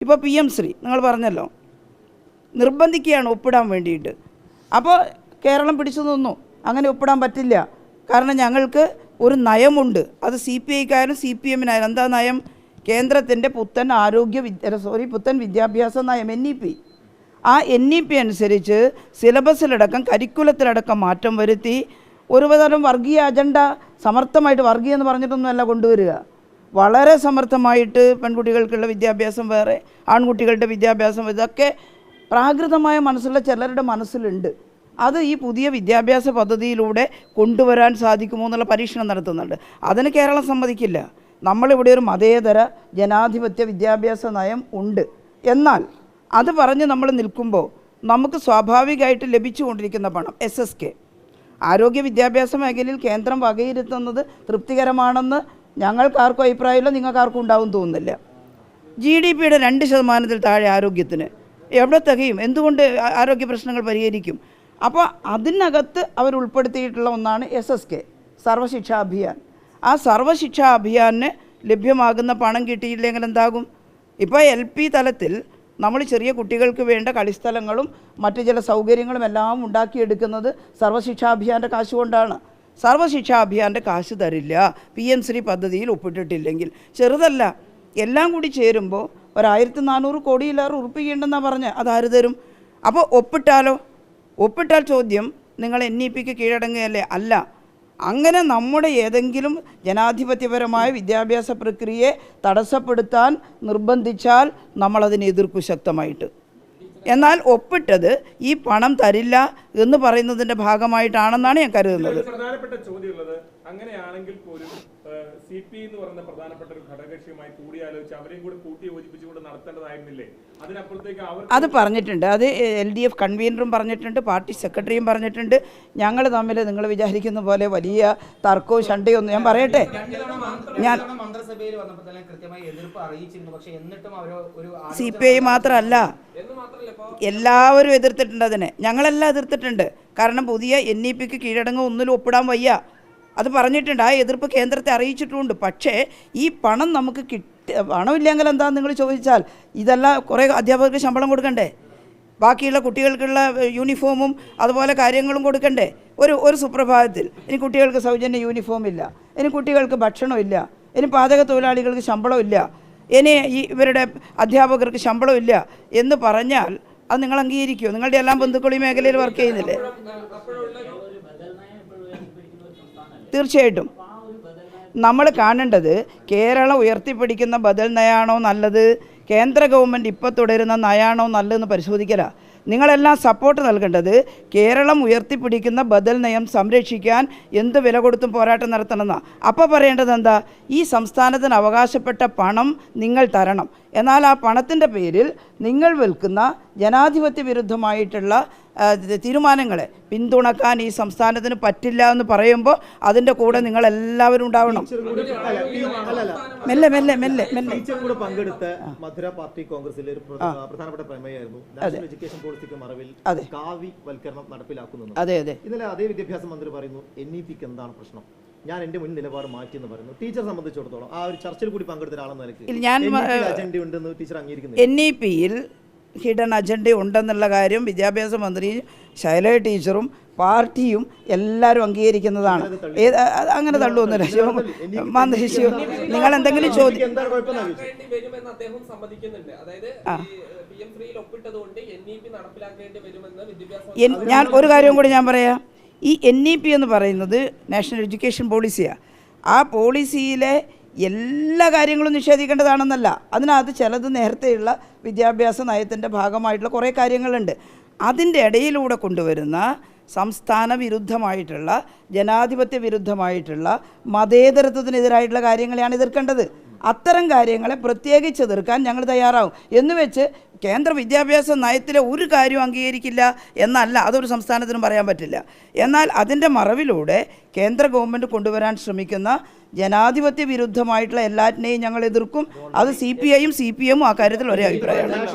ഇപ്പോൾ PM ശ്രീ നിങ്ങൾ പറഞ്ഞല്ലോ, നിർബന്ധിക്കുകയാണ് ഒപ്പിടാൻ വേണ്ടിയിട്ട്. അപ്പോൾ കേരളം പിടിച്ചു നിന്നു, അങ്ങനെ ഒപ്പിടാൻ പറ്റില്ല. കാരണം ഞങ്ങൾക്ക് ഒരു നയമുണ്ട്, അത് CPIക്കാരും CPM-നായാലും. എന്താ നയം? കേന്ദ്രത്തിൻ്റെ പുത്തൻ വിദ്യാഭ്യാസ നയം, NEP. ആ NEP അനുസരിച്ച് സിലബസിലടക്കം കരിക്കുലത്തിലടക്കം മാറ്റം വരുത്തി ഒരുതരം വർഗീയ അജണ്ട സമർത്ഥമായിട്ട്, വർഗീയ എന്ന് പറഞ്ഞിട്ടൊന്നുമല്ല കൊണ്ടുവരിക, വളരെ സമർത്ഥമായിട്ട് പെൺകുട്ടികൾക്കുള്ള വിദ്യാഭ്യാസം വേറെ, ആൺകുട്ടികളുടെ വിദ്യാഭ്യാസം, ഇതൊക്കെ പ്രാകൃതമായ മനസ്സുള്ള ചിലരുടെ മനസ്സിലുണ്ട്. അത് ഈ പുതിയ വിദ്യാഭ്യാസ പദ്ധതിയിലൂടെ കൊണ്ടുവരാൻ സാധിക്കുമോ എന്നുള്ള പരീക്ഷണം നടത്തുന്നുണ്ട്. അതിന് കേരളം സമ്മതിക്കില്ല. നമ്മളിവിടെ ഒരു മതേതര ജനാധിപത്യ വിദ്യാഭ്യാസ നയം ഉണ്ട്. എന്നാൽ അത് പറഞ്ഞ് നമ്മൾ നിൽക്കുമ്പോൾ നമുക്ക് സ്വാഭാവികമായിട്ട് ലഭിച്ചുകൊണ്ടിരിക്കുന്ന പണം SSK ആരോഗ്യ വിദ്യാഭ്യാസ മേഖലയിൽ കേന്ദ്രം വകയിരുത്തുന്നത് തൃപ്തികരമാണെന്ന് ഞങ്ങൾക്കാർക്കും അഭിപ്രായമില്ല, നിങ്ങൾക്കാർക്കും ഉണ്ടാവും തോന്നുന്നില്ല. GDP-യുടെ 2% താഴെ ആരോഗ്യത്തിന് എവിടെ തികയും? എന്തുകൊണ്ട് ആരോഗ്യ പ്രശ്നങ്ങൾ പരിഹരിക്കും? അപ്പോൾ അതിനകത്ത് അവർ ഉൾപ്പെടുത്തിയിട്ടുള്ള ഒന്നാണ് SSK, സർവശിക്ഷാ അഭിയാൻ. ആ സർവശിക്ഷാ അഭിയാനിന് ലഭ്യമാകുന്ന പണം കിട്ടിയില്ലെങ്കിൽ എന്താകും? ഇപ്പോൾ LP തലത്തിൽ നമ്മൾ ചെറിയ കുട്ടികൾക്ക് വേണ്ട കളിസ്ഥലങ്ങളും മറ്റു ചില സൗകര്യങ്ങളും എല്ലാം ഉണ്ടാക്കിയെടുക്കുന്നത് സർവശിക്ഷാ അഭിയാൻ്റെ കാശ് കൊണ്ടാണ്. സർവശിക്ഷാ അഭിയാൻ്റെ കാശ് തരില്ല PM ശ്രീ പദ്ധതിയിൽ ഒപ്പിട്ടിട്ടില്ലെങ്കിൽ. ചെറുതല്ല, എല്ലാം കൂടി ചേരുമ്പോൾ 1400 കോടിയിലേറെ ഉറപ്പിക്കേണ്ടെന്നാണ് പറഞ്ഞത്. അതാര് തരും? അപ്പോൾ ഒപ്പിട്ടാൽ ചോദ്യം, നിങ്ങൾ NEPക്ക് കീഴടങ്ങുകയല്ലേ? അല്ല. അങ്ങനെ നമ്മുടെ ഏതെങ്കിലും ജനാധിപത്യപരമായ വിദ്യാഭ്യാസ പ്രക്രിയയെ തടസ്സപ്പെടുത്താൻ നിർബന്ധിച്ചാൽ നമ്മളതിനെ എതിർക്കും ശക്തമായിട്ട്. എന്നാൽ ഒപ്പിട്ടത് ഈ പണം തരില്ല എന്ന് പറയുന്നതിൻ്റെ ഭാഗമായിട്ടാണെന്നാണ് ഞാൻ കരുതുന്നത്. പ്രധാനപ്പെട്ട ചോദ്യമുള്ളത്, അങ്ങനെയാണെങ്കിൽ പോലും CPI എന്ന് പറയുന്ന പ്രധാനപ്പെട്ട ഒരു ഘടകകക്ഷിയുമായി കൂടിയാലോചിച്ച് അവരെയും കൂടി കൂട്ടി യോജിപ്പിച്ചുകൊണ്ട് നടത്തേണ്ടതായിരുന്നില്ലേ? അതിനപ്പുറത്തേക്ക് അത് പറഞ്ഞിട്ടുണ്ട്. അത് LDF കൺവീനറും പറഞ്ഞിട്ടുണ്ട്, പാർട്ടി സെക്രട്ടറിയും പറഞ്ഞിട്ടുണ്ട്. ഞങ്ങൾ തമ്മിൽ നിങ്ങൾ വിചാരിക്കുന്ന പോലെ വലിയ തർക്കവും ശണ്ടയും ഒന്നും, ഞാൻ പറയട്ടെ, CPI മാത്രമല്ല, എല്ലാവരും എതിർത്തിട്ടുണ്ട് അതിനെ. ഞങ്ങളെല്ലാം എതിർത്തിട്ടുണ്ട്. കാരണം പുതിയ NEPക്ക് കീഴടങ്ങ് ഒന്നിലും ഒപ്പിടാൻ വയ്യ, അത് പറഞ്ഞിട്ടുണ്ട്. ആ എതിർപ്പ് കേന്ദ്രത്തെ അറിയിച്ചിട്ടുമുണ്ട്. പക്ഷേ ഈ പണം നമുക്ക് പണമില്ലെങ്കിൽ എന്താണെന്ന് നിങ്ങൾ ചോദിച്ചാൽ, ഇതെല്ലാം കുറേ അധ്യാപകർക്ക് ശമ്പളം കൊടുക്കണ്ടേ, ബാക്കിയുള്ള കുട്ടികൾക്കുള്ള യൂണിഫോമും അതുപോലെ കാര്യങ്ങളും കൊടുക്കണ്ടേ? ഒരു സുപ്രഭാതത്തിൽ ഇനി കുട്ടികൾക്ക് സൗജന്യ യൂണിഫോം ഇല്ല, ഇനി കുട്ടികൾക്ക് ഭക്ഷണമില്ല, ഇനി പാചക തൊഴിലാളികൾക്ക് ശമ്പളമില്ല, ഇനി ഇവരുടെ അധ്യാപകർക്ക് ശമ്പളമില്ല എന്ന് പറഞ്ഞാൽ അത് നിങ്ങൾ അംഗീകരിക്കുമോ? നിങ്ങളുടെ എല്ലാം ബന്ധുക്കൾ ഈ മേഖലയിൽ വർക്ക് ചെയ്യുന്നില്ലേ? തീർച്ചയായിട്ടും നമ്മൾ കാണേണ്ടത് കേരളം ഉയർത്തിപ്പിടിക്കുന്ന ബദൽ നയമാണോ നല്ലത്, കേന്ദ്ര ഗവൺമെൻറ് ഇപ്പോൾ തുടരുന്ന നയമാണോ നല്ലതെന്ന് പരിശോധിക്കല. നിങ്ങളെല്ലാം സപ്പോർട്ട് നൽകേണ്ടത് കേരളം ഉയർത്തിപ്പിടിക്കുന്ന ബദൽ നയം സംരക്ഷിക്കാൻ എന്ത് വില കൊടുത്തും പോരാട്ടം നടത്തണമെന്നാണ്. അപ്പോൾ പറയേണ്ടത് എന്താ? ഈ സംസ്ഥാനത്തിന് അവകാശപ്പെട്ട പണം നിങ്ങൾ തരണം. എന്നാൽ ആ പണത്തിൻ്റെ പേരിൽ നിങ്ങൾ വിൽക്കുന്ന ജനാധിപത്യ വിരുദ്ധമായിട്ടുള്ള തീരുമാനങ്ങളെ പിന്തുണക്കാൻ ഈ സംസ്ഥാനത്തിന് പറ്റില്ല എന്ന് പറയുമ്പോൾ അതിൻ്റെ കൂടെ നിങ്ങളെല്ലാവരും ഉണ്ടാവണം. മെല്ലെ പങ്കെടുത്ത മധുര പാർട്ടി കോൺഗ്രസിലെ ഒരു പ്രധാനപ്പെട്ട പ്രമേയമായിരുന്നു നാഷണൽ എഡ്യൂക്കേഷൻ പോളിസിക്ക് മറവിൽ കാവ്യവൽക്കരണം നടപ്പിലാക്കുന്നത്. ഇന്നലെ അതേ വിദ്യാഭ്യാസ മന്ത്രി പറയുന്നു NEPക്ക് എന്താണ് പ്രശ്നം, ഞാൻ എൻ്റെ മുൻ നിലപാട് മാറ്റിയെന്ന് പറയുന്നു. ടീച്ചർ സംബന്ധിച്ചിടത്തോളം ആ ഒരു ചർച്ചയിൽ കൂടി പങ്കെടുത്ത ഒരാളെന്ന നിലയ്ക്ക് അജണ്ട ഉണ്ടെന്ന് ടീച്ചർ അംഗീകരിക്കുന്നു. NEPയിൽ ഹിഡൻ അജണ്ട ഉണ്ടെന്നുള്ള കാര്യം വിദ്യാഭ്യാസ മന്ത്രി ശൈലജ ടീച്ചറും പാർട്ടിയും എല്ലാവരും അംഗീകരിക്കുന്നതാണ്. അങ്ങനെ തള്ളുവന്നില്ല മന്ത്രി. നിങ്ങൾ എന്തെങ്കിലും ചോദ്യം, ഞാൻ ഒരു കാര്യം കൂടി ഞാൻ പറയാം. ഈ NEP എന്ന് പറയുന്നത് നാഷണൽ എഡ്യൂക്കേഷൻ പോളിസിയാണ്. ആ പോളിസിയിലെ എല്ലാ കാര്യങ്ങളും നിഷേധിക്കേണ്ടതാണെന്നല്ല, അതിനകത്ത് ചിലത് നേരത്തെയുള്ള വിദ്യാഭ്യാസ നയത്തിൻ്റെ ഭാഗമായിട്ടുള്ള കുറേ കാര്യങ്ങളുണ്ട്. അതിൻ്റെ ഇടയിലൂടെ കൊണ്ടുവരുന്ന സംസ്ഥാന വിരുദ്ധമായിട്ടുള്ള, ജനാധിപത്യ വിരുദ്ധമായിട്ടുള്ള, മതേതരത്വത്തിനെതിരായിട്ടുള്ള കാര്യങ്ങളെയാണ് എതിർക്കേണ്ടത്. അത്തരം കാര്യങ്ങളെ പ്രത്യേകിച്ച് എതിർക്കാൻ ഞങ്ങൾ തയ്യാറാവും. എന്ന് വെച്ച് കേന്ദ്ര വിദ്യാഭ്യാസ നയത്തിലെ ഒരു കാര്യവും അംഗീകരിക്കില്ല എന്നല്ല, അതൊരു സംസ്ഥാനത്തിനും പറയാൻ പറ്റില്ല. എന്നാൽ അതിൻ്റെ മറവിലൂടെ കേന്ദ്ര ഗവൺമെൻറ് കൊണ്ടുവരാൻ ശ്രമിക്കുന്ന ജനാധിപത്യ വിരുദ്ധമായിട്ടുള്ള എല്ലാറ്റിനെയും ഞങ്ങൾ എതിർക്കും. അത് CPIയും CPM ആ കാര്യത്തിൽ ഒരേ അഭിപ്രായമാണ്.